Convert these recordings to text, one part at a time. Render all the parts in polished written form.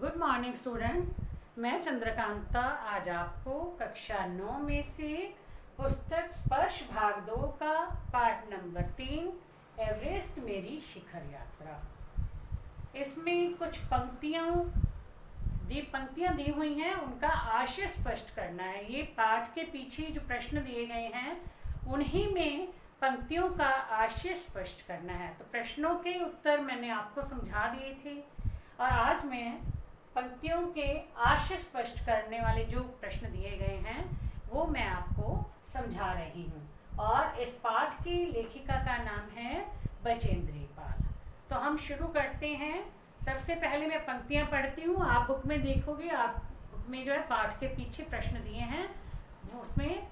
Good morning students. मैं चंद्रकांता आज आपको कक्षा 9 में से पुस्तक स्पर्श भाग 2 का पाठ नंबर 3 एवरेस्ट मेरी शिखर यात्रा, इसमें कुछ पंक्तियां दी हुई हैं, उनका आशय स्पष्ट करना है। ये पाठ के पीछे जो प्रश्न दिए गए हैं उन्हीं में पंक्तियों का आशय स्पष्ट करना है। तो प्रश्नों के उत्तर मैंने आपको समझा दिए थे और आज मैं पंक्तियों के आशय स्पष्ट करने वाले जो प्रश्न दिए गए हैं वो मैं आपको समझा रही हूँ। और इस पाठ की लेखिका का नाम है बचेंद्री पाल। तो हम शुरू करते हैं। सबसे पहले मैं पंक्तियाँ पढ़ती हूँ, आप बुक में देखोगे, आप बुक में जो है पाठ के पीछे प्रश्न दिए हैं, वो उसमें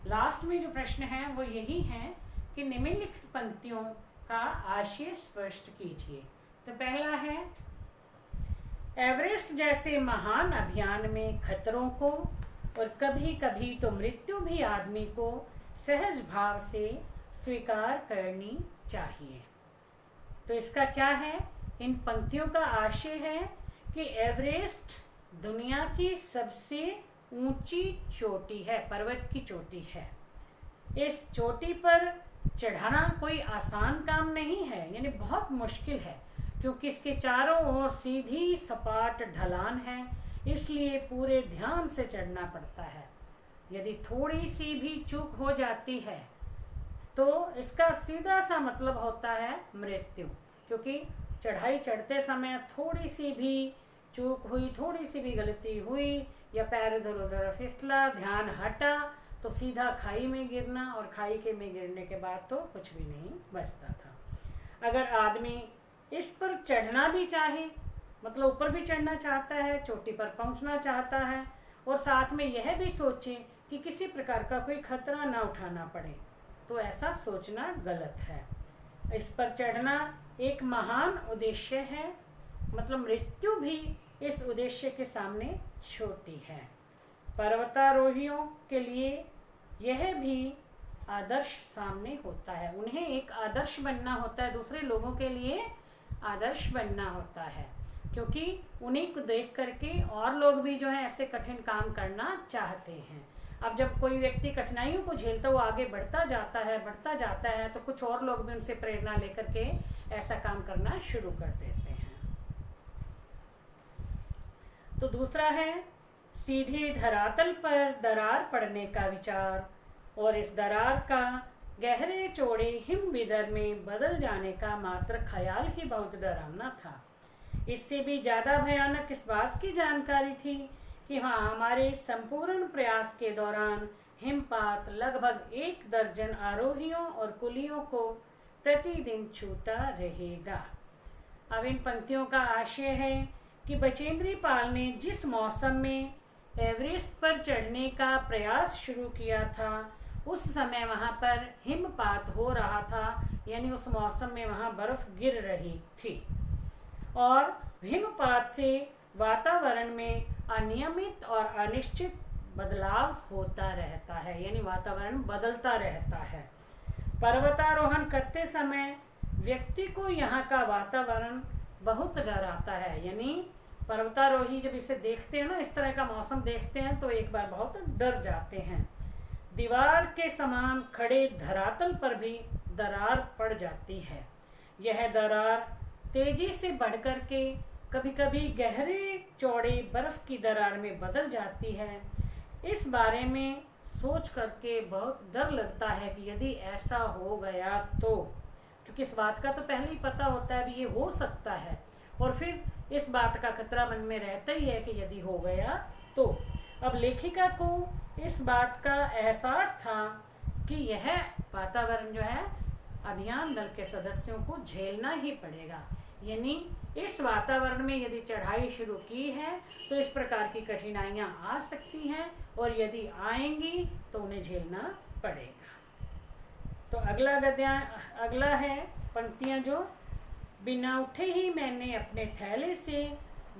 लास्ट में जो प्रश्न हैं वो यही हैं कि निम्नलिखित पंक्तियों का आशय स्पष्ट कीजिए। तो पहला है, एवरेस्ट जैसे महान अभियान में खतरों को और कभी कभी तो मृत्यु भी आदमी को सहज भाव से स्वीकार करनी चाहिए। तो इसका क्या है, इन पंक्तियों का आशय है कि एवरेस्ट दुनिया की सबसे ऊंची चोटी है, पर्वत की चोटी है। इस चोटी पर चढ़ाना कोई आसान काम नहीं है, यानी बहुत मुश्किल है, क्योंकि इसके चारों ओर सीधी सपाट ढलान है, इसलिए पूरे ध्यान से चढ़ना पड़ता है। यदि थोड़ी सी भी चूक हो जाती है तो इसका सीधा सा मतलब होता है मृत्यु, क्योंकि चढ़ाई चढ़ते समय थोड़ी सी भी चूक हुई, थोड़ी सी भी गलती हुई या पैर इधर उधर फिसला, ध्यान हटा तो सीधा खाई में गिरना, और खाई के में गिरने के बाद तो कुछ भी नहीं बचता था। अगर आदमी इस पर चढ़ना भी चाहे, मतलब ऊपर भी चढ़ना चाहता है, चोटी पर पहुंचना चाहता है, और साथ में यह भी सोचे कि किसी प्रकार का कोई खतरा ना उठाना पड़े, तो ऐसा सोचना गलत है। इस पर चढ़ना एक महान उद्देश्य है, मतलब मृत्यु भी इस उद्देश्य के सामने छोटी है। पर्वतारोहियों के लिए यह भी आदर्श सामने होता है, उन्हें एक आदर्श बनना होता है, दूसरे लोगों के लिए आदर्श बनना होता है, क्योंकि उन्हीं को देख करके और लोग भी जो है ऐसे कठिन काम करना चाहते हैं। अब जब कोई व्यक्ति कठिनाइयों को झेलता हुआ आगे बढ़ता जाता है तो कुछ और लोग भी उनसे प्रेरणा लेकर के ऐसा काम करना शुरू कर देते हैं। तो दूसरा है, सीधे धरातल पर दरार पड़ने का विचार और इस दरार का गहरे चौड़े हिम विदर में बदल जाने का मात्र ख्याल ही बहुत डरावना था। इससे भी ज़्यादा भयानक इस बात की जानकारी थी कि हाँ, हमारे संपूर्ण प्रयास के दौरान हिमपात लगभग 1 दर्जन आरोहियों और कुलियों को प्रतिदिन छूता रहेगा। अब इन पंक्तियों का आशय है कि बचेंद्री पाल ने जिस मौसम में एवरेस्ट पर चढ़ने का प्रयास शुरू किया था, उस समय वहाँ पर हिमपात हो रहा था, यानी उस मौसम में वहाँ बर्फ़ गिर रही थी, और हिमपात से वातावरण में अनियमित और अनिश्चित बदलाव होता रहता है, यानी वातावरण बदलता रहता है। पर्वतारोहण करते समय व्यक्ति को यहाँ का वातावरण बहुत डराता है, यानी पर्वतारोही जब इसे देखते हैं ना, इस तरह का मौसम देखते हैं तो एक बार बहुत डर जाते हैं। दीवार के समान खड़े धरातल पर भी दरार पड़ जाती है। यह दरार तेजी से बढ़कर के कभी कभी गहरे चौड़े बर्फ की दरार में बदल जाती है। इस बारे में सोच करके बहुत डर लगता है कि यदि ऐसा हो गया तो, क्योंकि इस बात का तो पहले ही पता होता है भी ये हो सकता है, और फिर इस बात का खतरा मन में रहता ही है कि यदि हो गया तो। अब लेखिका को इस बात का एहसास था कि यह वातावरण जो है अभियान दल के सदस्यों को झेलना ही पड़ेगा, यानी इस वातावरण में यदि चढ़ाई शुरू की है तो इस प्रकार की कठिनाइयाँ आ सकती हैं, और यदि आएंगी तो उन्हें झेलना पड़ेगा। तो अगला है पंक्तियाँ जो, बिना उठे ही मैंने अपने थैले से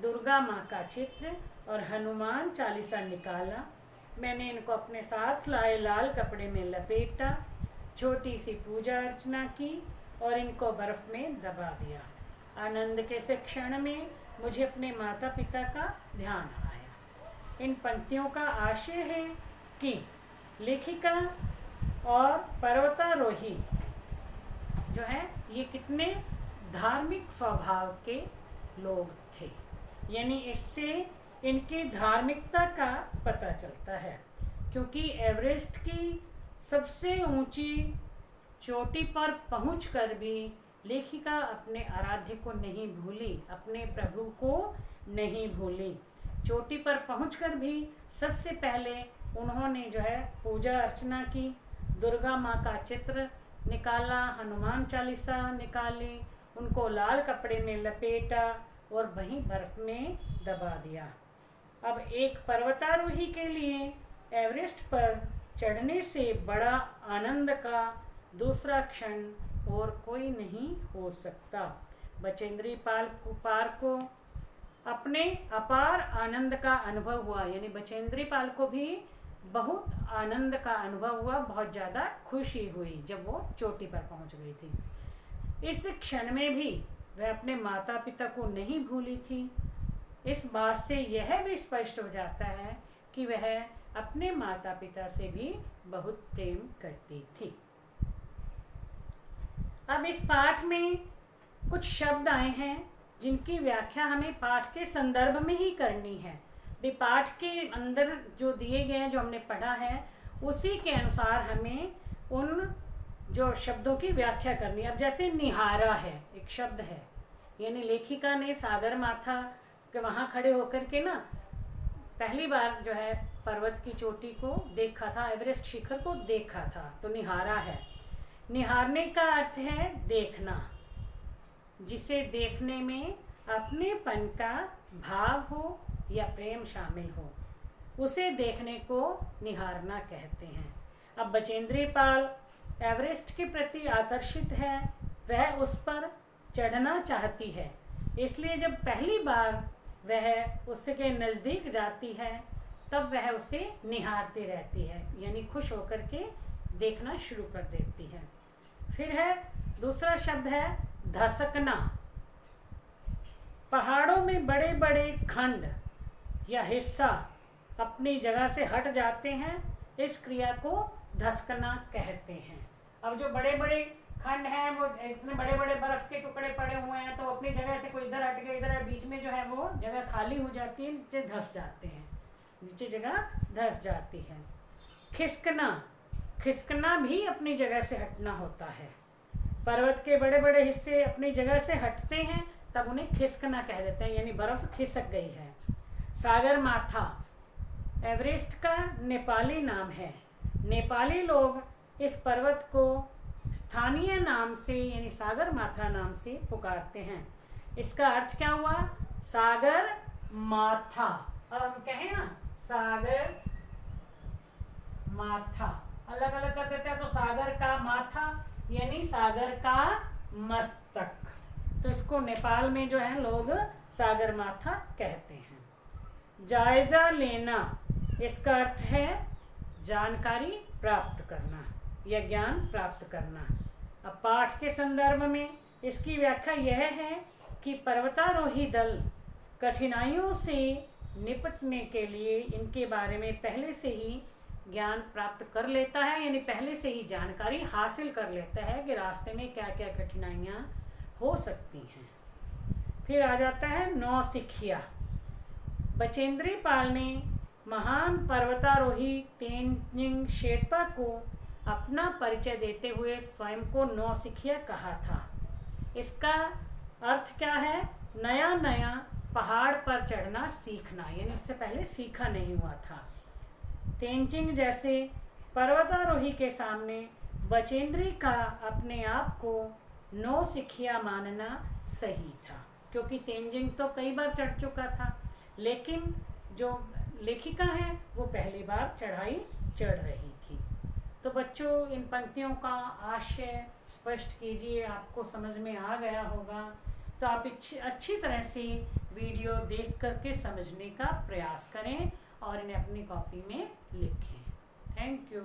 दुर्गा माँ का चित्र और हनुमान चालीसा निकाला। मैंने इनको अपने साथ लाए लाल कपड़े में लपेटा, छोटी सी पूजा अर्चना की और इनको बर्फ़ में दबा दिया। आनंद के से क्षण में मुझे अपने माता पिता का ध्यान आया। इन पंक्तियों का आशय है कि लेखिका और पर्वतारोही जो है ये कितने धार्मिक स्वभाव के लोग थे, यानी इससे इनकी धार्मिकता का पता चलता है। क्योंकि एवरेस्ट की सबसे ऊंची चोटी पर पहुंचकर भी लेखिका अपने आराध्य को नहीं भूली, अपने प्रभु को नहीं भूली। चोटी पर पहुंचकर भी सबसे पहले उन्होंने जो है पूजा अर्चना की, दुर्गा माँ का चित्र निकाला, हनुमान चालीसा निकाली, उनको लाल कपड़े में लपेटा और वहीं बर्फ में दबा दिया। अब एक पर्वतारोही के लिए एवरेस्ट पर चढ़ने से बड़ा आनंद का दूसरा क्षण और कोई नहीं हो सकता। बचेंद्री पाल को अपने अपार आनंद का अनुभव हुआ, यानी बचेंद्री पाल को भी बहुत आनंद का अनुभव हुआ, बहुत ज़्यादा खुशी हुई जब वो चोटी पर पहुंच गई थी। इस क्षण में भी वह अपने माता पिता को नहीं भूली थी। इस बात से यह भी स्पष्ट हो जाता है कि वह अपने माता पिता से भी बहुत प्रेम करती थी। अब इस पाठ में कुछ शब्द आए हैं जिनकी व्याख्या हमें पाठ के संदर्भ में ही करनी है। भी पाठ के अंदर जो दिए गए हैं, जो हमने पढ़ा है, उसी के अनुसार हमें उन जो शब्दों की व्याख्या करनी है। अब जैसे निहारा है, एक शब्द है, यानी लेखिका ने सागर माथा के वहाँ खड़े होकर के ना पहली बार जो है पर्वत की चोटी को देखा था, एवरेस्ट शिखर को देखा था, तो निहारा है। निहारने का अर्थ है देखना, जिसे देखने में अपनेपन का भाव हो या प्रेम शामिल हो, उसे देखने को निहारना कहते हैं। अब बचेंद्री पाल एवरेस्ट के प्रति आकर्षित है, वह उस पर चढ़ना चाहती है, इसलिए जब पहली बार वह उसके नज़दीक जाती है तब वह उसे निहारती रहती है, यानी खुश होकर के देखना शुरू कर देती है। फिर है दूसरा शब्द है धसकना। पहाड़ों में बड़े बड़े खंड या हिस्सा अपनी जगह से हट जाते हैं, इस क्रिया को धसकना कहते हैं। अब जो बड़े बड़े खंड हैं, वो इतने बड़े बड़े बर्फ के टुकड़े पड़े हुए हैं, तो अपनी जगह से कोई इधर हट गया, इधर बीच में जो है वो जगह खाली हो जाती है, नीचे धस जाते हैं, नीचे जगह धस जाती है। खिसकना, खिसकना भी अपनी जगह से हटना होता है। पर्वत के बड़े बड़े हिस्से अपनी जगह से हटते हैं तब उन्हें खिसकना कह देते हैं, यानी बर्फ खिसक गई है। सागर माथा एवरेस्ट का नेपाली नाम है। नेपाली लोग इस पर्वत को स्थानीय नाम से यानी सागर माथा नाम से पुकारते हैं। इसका अर्थ क्या हुआ? सागर माथा। अब हम कहें ना सागर माथा, अलग अलग कर देते हैं, तो सागर का माथा यानी सागर का मस्तक, तो इसको नेपाल में जो है लोग सागर माथा कहते हैं। जायजा लेना, इसका अर्थ है जानकारी प्राप्त करना या ज्ञान प्राप्त करना। अब पाठ के संदर्भ में इसकी व्याख्या यह है कि पर्वतारोही दल कठिनाइयों से निपटने के लिए इनके बारे में पहले से ही ज्ञान प्राप्त कर लेता है, यानी पहले से ही जानकारी हासिल कर लेता है कि रास्ते में क्या क्या कठिनाइयाँ हो सकती हैं। फिर आ जाता है नौसिखिया। बचेंद्री पाल ने महान पर्वतारोही तेनजिंग शेरपा को अपना परिचय देते हुए स्वयं को नौसिखिया कहा था। इसका अर्थ क्या है? नया नया पहाड़ पर चढ़ना सीखना, यानी उससे पहले सीखा नहीं हुआ था। तेनजिंग जैसे पर्वतारोही के सामने बचेंद्री का अपने आप को नौसिखिया मानना सही था, क्योंकि तेनजिंग तो कई बार चढ़ चुका था, लेकिन जो लेखिका है वो पहली बार चढ़ाई चढ़ रही थी। तो बच्चों, इन पंक्तियों का आशय स्पष्ट कीजिए, आपको समझ में आ गया होगा, तो आप अच्छी तरह से वीडियो देख करके समझने का प्रयास करें और इन्हें अपनी कॉपी में लिखें। Thank you.